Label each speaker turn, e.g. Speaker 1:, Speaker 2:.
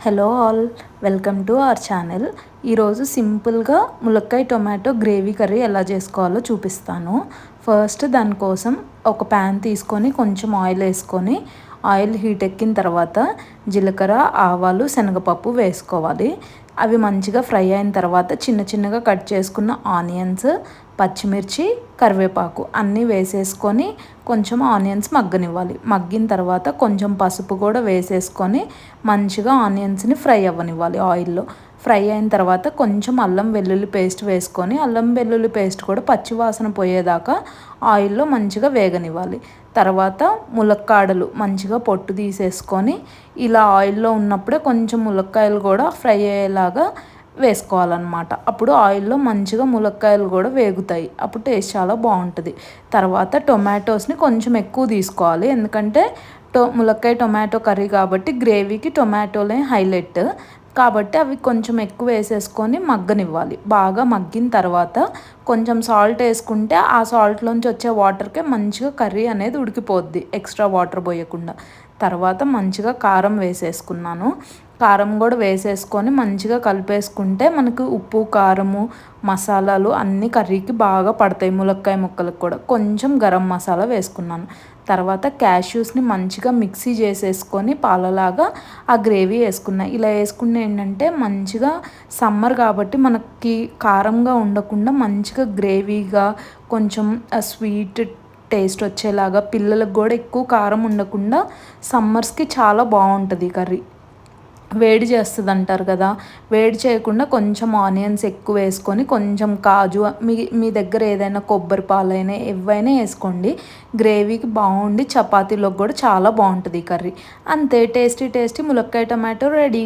Speaker 1: Hello all, welcome to our channel. ఈరోజు సింపుల్గా ములక్కాయ టొమాటో గ్రేవీ కర్రీ ఎలా చేసుకోవాలో చూపిస్తాను. ఫస్ట్ దానికోసం ఒక ప్యాన్ తీసుకొని కొంచెం ఆయిల్ వేసుకొని ఆయిల్ హీట్ ఎక్కిన తర్వాత జీలకర్ర, ఆవాలు, శనగపప్పు వేసుకోవాలి. అవి మంచిగా ఫ్రై అయిన తర్వాత చిన్న చిన్నగా కట్ చేసుకున్న ఆనియన్స్, పచ్చిమిర్చి, కరివేపాకు అన్నీ వేసేసుకొని కొంచెం ఆనియన్స్ మగ్గనివ్వాలి. మగ్గిన తర్వాత కొంచెం పసుపు కూడా వేసేసుకొని మంచిగా ఆనియన్స్ని ఫ్రై అవ్వనివ్వాలి ఆయిల్లో. ఫ్రై అయిన తర్వాత కొంచెం అల్లం వెల్లుల్లి పేస్ట్ వేసుకొని అల్లం వెల్లుల్లి పేస్ట్ కూడా పచ్చివాసన పోయేదాకా ఆయిల్లో మంచిగా వేగనివ్వాలి. తర్వాత ములక్కాడలు మంచిగా పొట్టు తీసేసుకొని ఇలా ఆయిల్లో ఉన్నప్పుడే కొంచెం ములక్కాయలు కూడా ఫ్రై అయ్యేలాగా వేసుకోవాలన్నమాట. అప్పుడు ఆయిల్లో మంచిగా ములక్కాయలు కూడా వేగుతాయి. అప్పుడు టేస్ట్ చాలా బాగుంటుంది. తర్వాత టొమాటోస్ని కొంచెం ఎక్కువ తీసుకోవాలి, ఎందుకంటే ములక్కాయ టొమాటో కర్రీ కాబట్టి గ్రేవీకి టొమాటోలే హైలైట్ కాబట్టి అవి కొంచెం ఎక్కువ వేసేసుకొని మగ్గనివ్వాలి. బాగా మగ్గిన తర్వాత కొంచెం సాల్ట్ వేసుకుంటే ఆ సాల్ట్లోంచి వచ్చే వాటర్కే మంచిగా కర్రీ అనేది ఉడికిపోద్ది, ఎక్స్ట్రా వాటర్ పోయకుండా. తర్వాత మంచిగా కారం వేసేసుకున్నాను. కారం కూడా వేసేసుకొని మంచిగా కలిపేసుకుంటే మనకు ఉప్పు, కారము, మసాలాలు అన్నీ కర్రీకి బాగా పడతాయి. ములక్కాయ ముక్కలకు కూడా కొంచెం గరం మసాలా వేసుకున్నాను. తర్వాత క్యాష్యూస్ని మంచిగా మిక్సీ చేసేసుకొని పాలలాగా ఆ గ్రేవీ వేసుకున్నా. ఇలా వేసుకున్న ఏంటంటే మంచిగా సమ్మర్ కాబట్టి మనకి కారంగా ఉండకుండా మంచిగా గ్రేవీగా కొంచెం స్వీట్ టేస్ట్ వచ్చేలాగా, పిల్లలకు కూడా ఎక్కువ కారం ఉండకుండా సమ్మర్స్కి చాలా బాగుంటుంది కర్రీ. వేడి చేస్తుంది అంటారు కదా, వేడి చేయకుండా కొంచెం ఆనియన్స్ ఎక్కువ వేసుకొని కొంచెం కాజు, మీ దగ్గర ఏదైనా కొబ్బరి పాలైనా ఏవైనా వేసుకోండి. గ్రేవీకి బాగుండి చపాతీలోకి కూడా చాలా బాగుంటుంది ఈ కర్రీ. అంతే, టేస్టీ టేస్టీ ములక్కాయ టమాటో రెడీ.